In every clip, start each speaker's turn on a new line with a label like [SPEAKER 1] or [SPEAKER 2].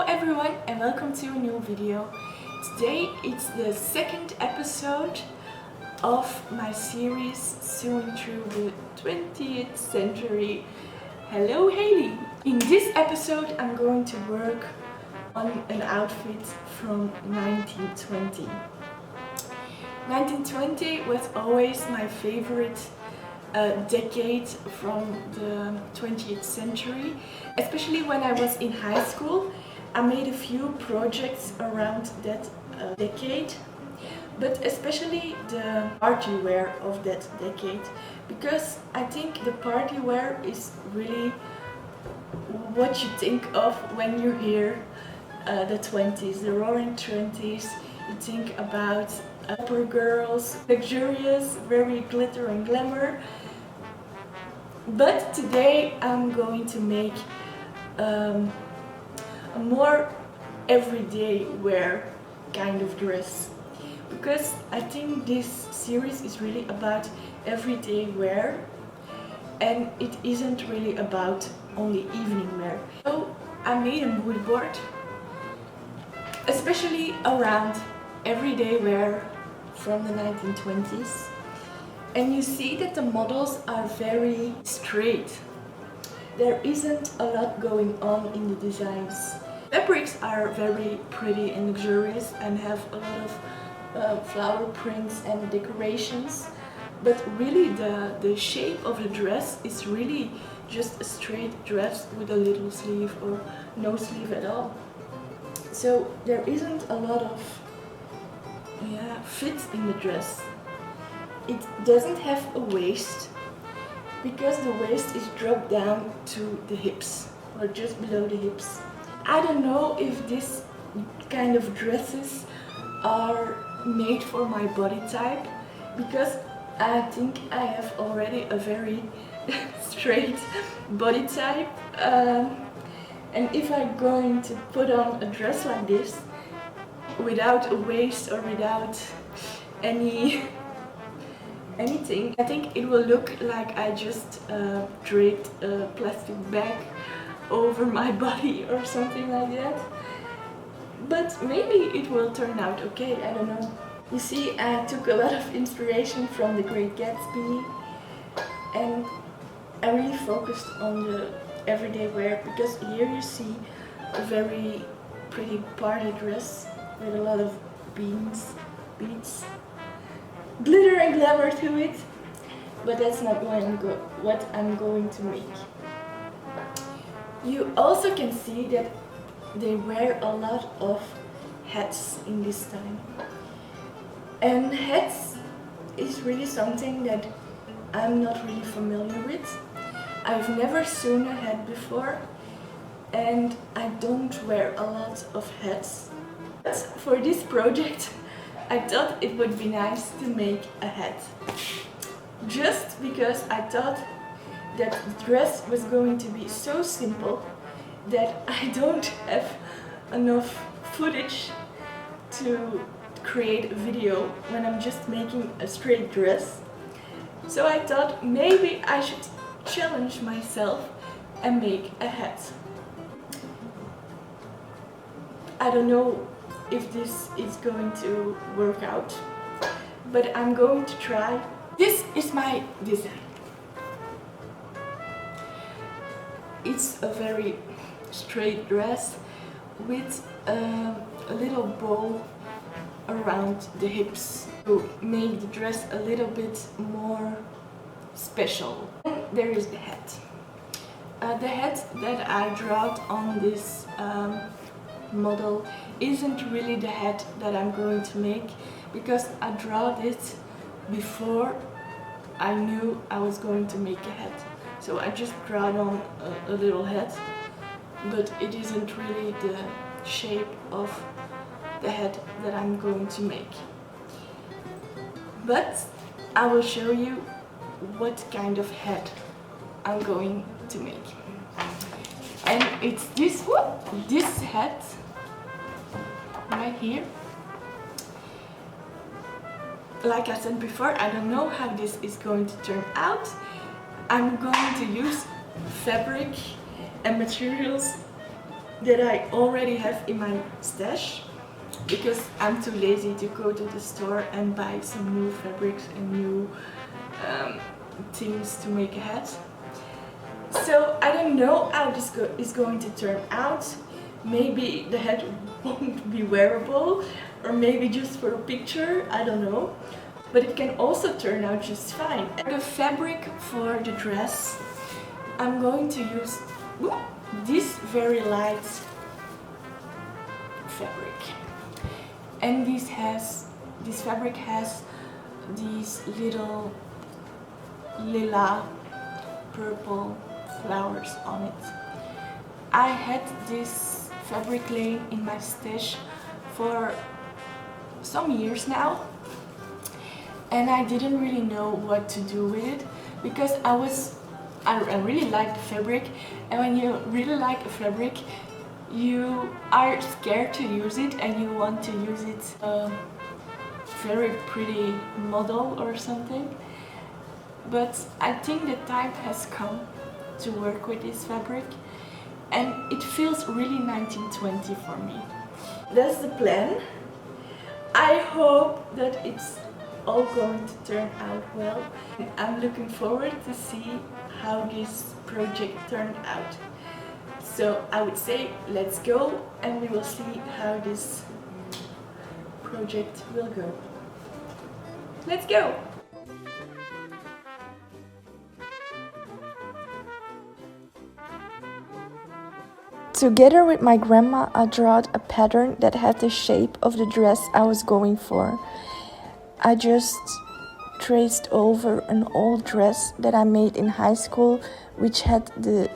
[SPEAKER 1] everyone and welcome to a new video. Today it's the second episode of my series Sewing Through the 20th Century. Hello Haley! In this episode I'm going to work on an outfit from 1920. 1920 was always my favorite decade from the 20th century, especially when I was in high school. I made a few projects around that decade, but especially the party wear of that decade, because I think the party wear is really what you think of when you hear the 20s, the roaring 20s. You think about upper girls, luxurious, very glitter and glamour. But today I'm going to make a more everyday wear kind of dress, because I think this series is really about everyday wear and it isn't really about only evening wear. So I made a mood board, especially around everyday wear from the 1920s. And you see that the models are very straight. There isn't a lot going on in the designs. Fabrics are very pretty and luxurious and have a lot of flower prints and decorations. But really the shape of the dress is really just a straight dress with a little sleeve or no sleeve at all. So there isn't a lot of fit in the dress. It doesn't have a waist, because the waist is dropped down to the hips or just below the hips. I don't know if this kind of dresses are made for my body type, because I think I have already a very straight body type, and if I'm going to put on a dress like this without a waist or without anything, I think it will look like I just draped a plastic bag over my body or something like that. But maybe it will turn out okay, I don't know. You see, I took a lot of inspiration from The Great Gatsby, and I really focused on the everyday wear, because here you see a very pretty party dress with a lot of beads, glitter and glamour to it, but that's not what I'm going to make. You also can see that they wear a lot of hats in this time, and hats is really something that I'm not really familiar with. I've never sewn a hat before, and I don't wear a lot of hats. But for this project I thought it would be nice to make a hat, just because I thought that the dress was going to be so simple that I don't have enough footage to create a video when I'm just making a straight dress. So I thought maybe I should challenge myself and make a hat. I don't know if this is going to work out, but I'm going to try. This is my design. It's a very straight dress with a little bow around the hips to make the dress a little bit more special. And there is the hat. The hat that I drawed on this model isn't really the hat that I'm going to make, because I drew it before I knew I was going to make a hat. So I just drew on a little hat, but it isn't really the shape of the hat that I'm going to make. But I will show you what kind of hat I'm going to make. And it's this one, this hat right here. Like I said before, I don't know how this is going to turn out. I'm going to use fabric and materials that I already have in my stash because I'm too lazy to go to the store and buy some new fabrics and new things to make a hat. So I don't know how this is going to turn out. Maybe the hat won't be wearable, or maybe just for a picture, I don't know. But it can also turn out just fine. The fabric for the dress, I'm going to use this very light fabric. And this fabric has these little lila purple flowers on it. I had this fabric laying in my stash for some years now, and I didn't really know what to do with it because I really like the fabric, and when you really like a fabric you are scared to use it and you want to use it very pretty model or something. But I think the time has come to work with this fabric, and it feels really 1920 for me. That's the plan. I hope that it's all going to turn out well. I'm looking forward to see how this project turned out. So I would say let's go and we will see how this project will go. Let's go! Together with my grandma, I drew a pattern that had the shape of the dress I was going for. I just traced over an old dress that I made in high school, which had the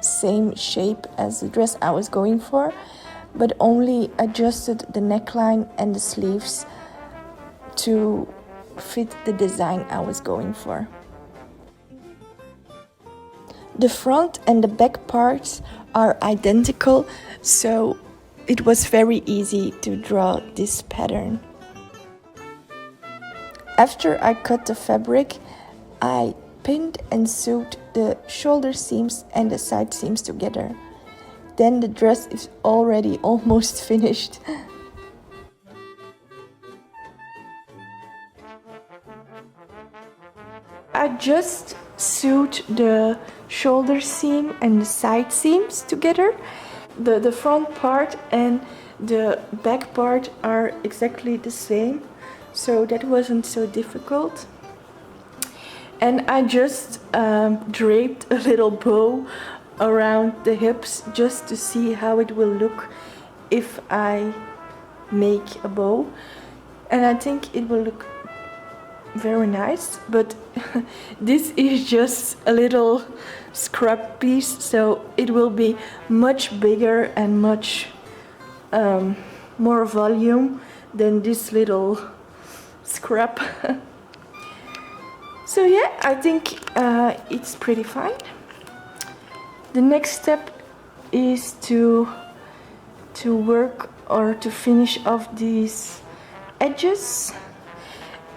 [SPEAKER 1] same shape as the dress I was going for, but only adjusted the neckline and the sleeves to fit the design I was going for. The front and the back parts are identical, so it was very easy to draw this pattern. After I cut the fabric, I pinned and sewed the shoulder seams and the side seams together. Then the dress is already almost finished. I just sewed the shoulder seam and the side seams together. The front part and the back part are exactly the same, so that wasn't so difficult. And I just draped a little bow around the hips just to see how it will look if I make a bow. And I think it will look very nice, but this is just a little scrap piece, so it will be much bigger and much more volume than this little scrap. So yeah, I think it's pretty fine. The next step is to work or to finish off these edges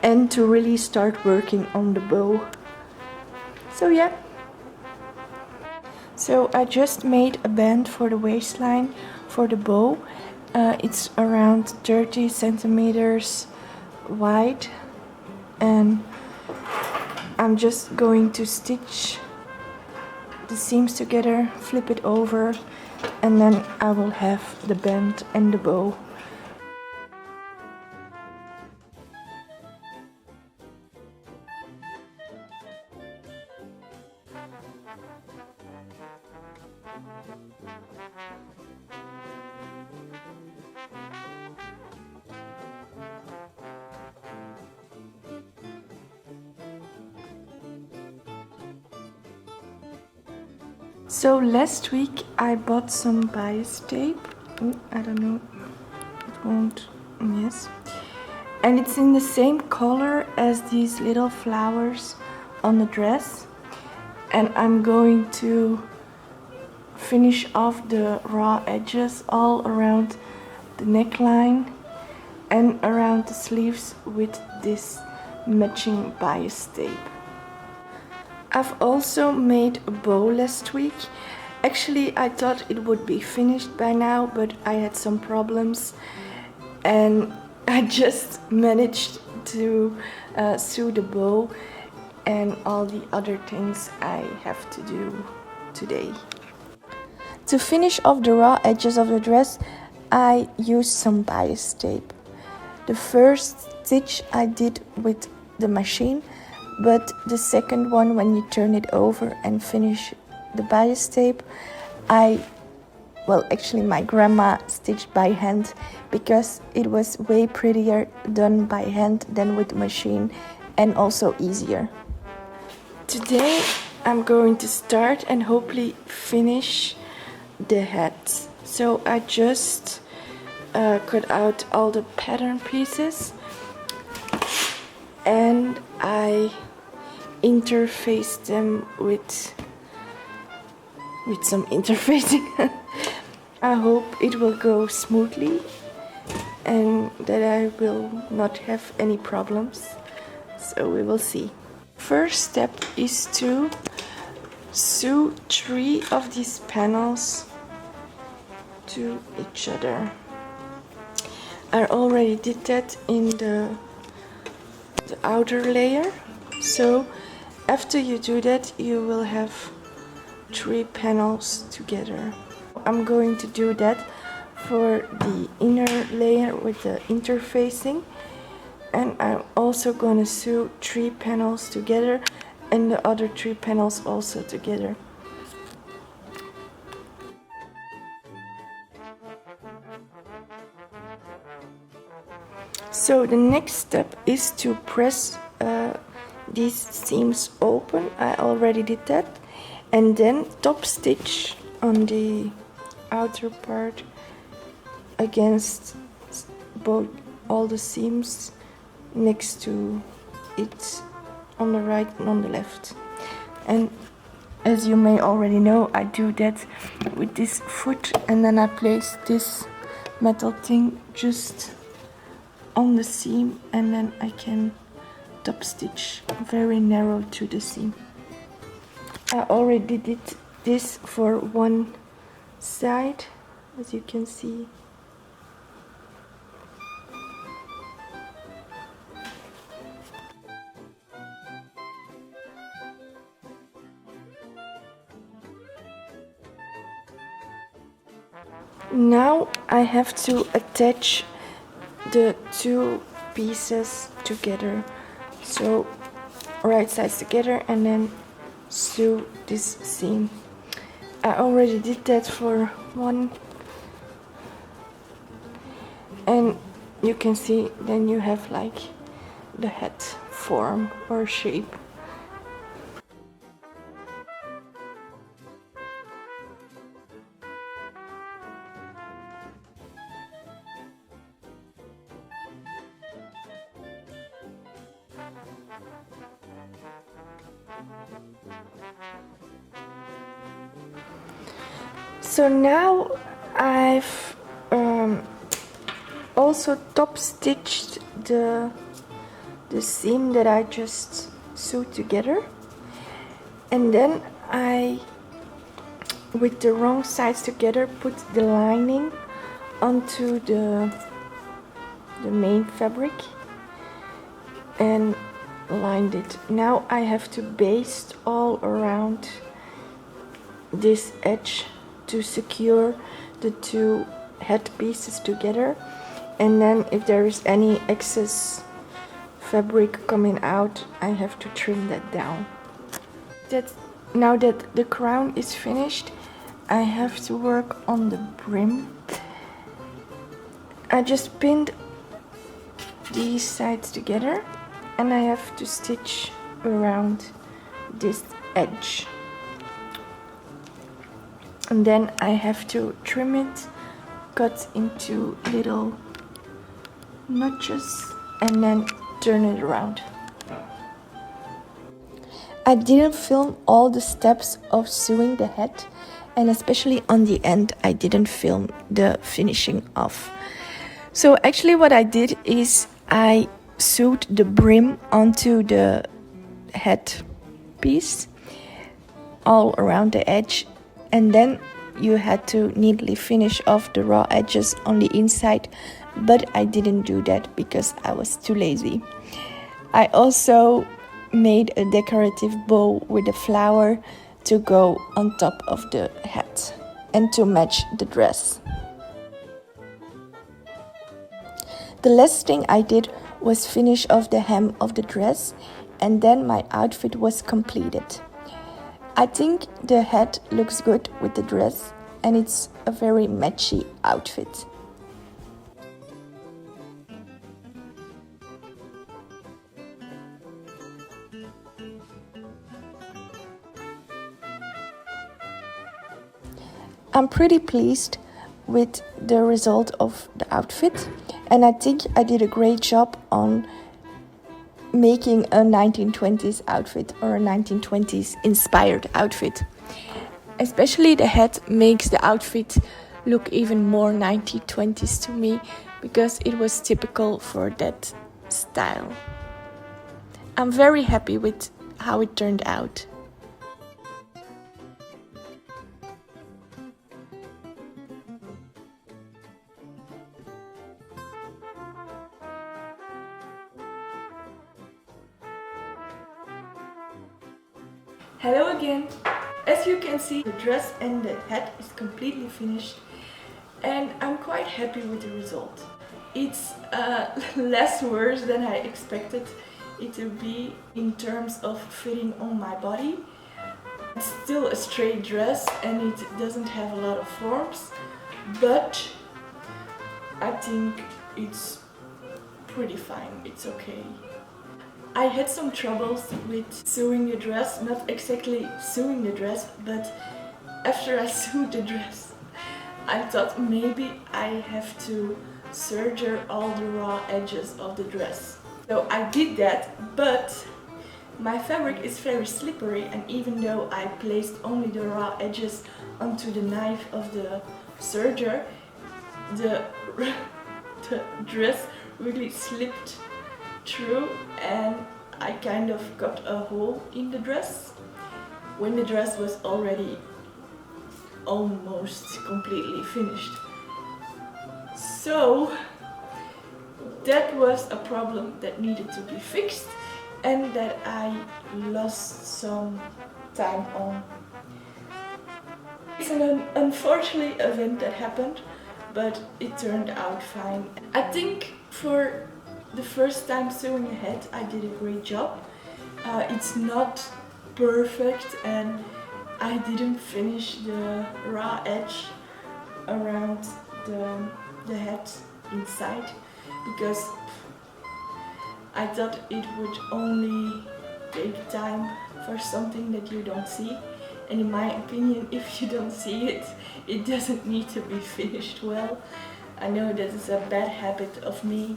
[SPEAKER 1] and to really start working on the bow. So yeah. So I just made a band for the waistline for the bow. It's around 30 centimeters wide, and I'm just going to stitch the seams together, flip it over, and then I will have the band and the bow. So last week I bought some bias tape. I don't know, it won't, yes. And it's in the same color as these little flowers on the dress. And I'm going to finish off the raw edges all around the neckline and around the sleeves with this matching bias tape. I've also made a bow last week, Actually, I thought it would be finished by now, but I had some problems and I just managed to sew the bow and all the other things I have to do today. To finish off the raw edges of the dress, I used some bias tape. The first stitch I did with the machine, but the second one, when you turn it over and finish the bias tape, actually my grandma stitched by hand because it was way prettier done by hand than with the machine and also easier. Today I'm going to start and hopefully finish the hat. So I just cut out all the pattern pieces and I interfaced them with some interfacing. I hope it will go smoothly and that I will not have any problems. So we will see. First step is to sew 3 of these panels to each other. I already did that in the outer layer. So after you do that, you will have 3 panels together. I'm going to do that for the inner layer with the interfacing, and I'm also going to sew 3 panels together and the other 3 panels also together. So the next step is to press these seams open. I already did that, and then top stitch on the outer part against all the seams next to it, on the right and on the left. And as you may already know, I do that with this foot, and then I place this metal thing just on the seam, and then I can top stitch very narrow to the seam. I already did this for one side, as you can see. Now I have to attach the 2 pieces together, so right sides together, and then sew this seam. I already did that for one, and you can see then you have like the head form or shape. So now I've also top stitched the seam that I just sewed together, and then I, with the wrong sides together, put the lining onto the main fabric and lined it. Now I have to baste all around this edge to secure the 2 head pieces together, and then if there is any excess fabric coming out, I have to trim that down. Now that the crown is finished, I have to work on the brim. I just pinned these sides together and I have to stitch around this edge. And then I have to trim it, cut into little notches, and then turn it around. I didn't film all the steps of sewing the head, and especially on the end I didn't film the finishing off. So actually what I did is I sewed the brim onto the head piece all around the edge, and then you had to neatly finish off the raw edges on the inside, but I didn't do that because I was too lazy. I also made a decorative bow with a flower to go on top of the hat and to match the dress. The last thing I did was finish off the hem of the dress, and then my outfit was completed. I think the hat looks good with the dress, and it's a very matchy outfit. I'm pretty pleased with the result of the outfit, and I think I did a great job on making a 1920s outfit or a 1920s inspired outfit. Especially the hat makes the outfit look even more 1920s to me because it was typical for that style. I'm very happy with how it turned out. Hello again! As you can see, the dress and the hat is completely finished, and I'm quite happy with the result. It's less worse than I expected it to be in terms of fitting on my body. It's still a straight dress and it doesn't have a lot of forms, but I think it's pretty fine, it's okay. I had some troubles with sewing the dress, not exactly sewing the dress, but after I sewed the dress, I thought maybe I have to serger all the raw edges of the dress. So I did that, but my fabric is very slippery, and even though I placed only the raw edges onto the knife of the serger, the dress really slipped through and I kind of got a hole in the dress when the dress was already almost completely finished. So that was a problem that needed to be fixed and that I lost some time on. It's an unfortunate event that happened, but it turned out fine. I think for the first time sewing a hat, I did a great job. It's not perfect and I didn't finish the raw edge around the hat inside because I thought it would only take time for something that you don't see. And in my opinion, if you don't see it, it doesn't need to be finished well. I know that is a bad habit of me,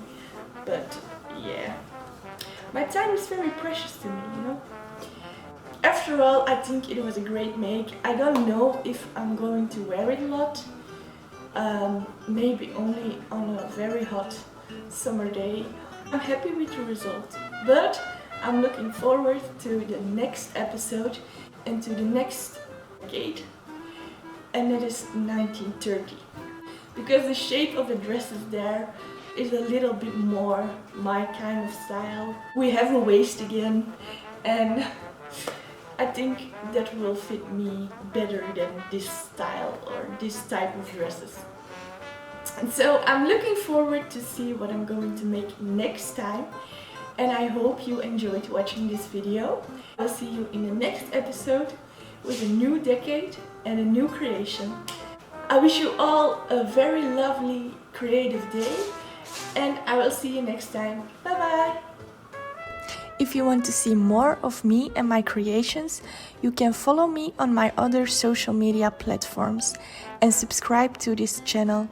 [SPEAKER 1] but yeah, my time is very precious to me, you know. After all, I think it was a great make. I don't know if I'm going to wear it a lot, maybe only on a very hot summer day. I'm happy with the result, but I'm looking forward to the next episode and to the next decade, and that is 1930, because the shape of the dresses there is a little bit more my kind of style. We have a waist again, and I think that will fit me better than this style or this type of dresses. And so I'm looking forward to see what I'm going to make next time, and I hope you enjoyed watching this video. I'll see you in the next episode with a new decade and a new creation. I wish you all a very lovely creative day, and I will see you next time. Bye bye! If you want to see more of me and my creations, you can follow me on my other social media platforms and subscribe to this channel.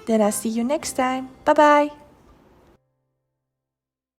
[SPEAKER 1] Then I'll see you next time. Bye bye!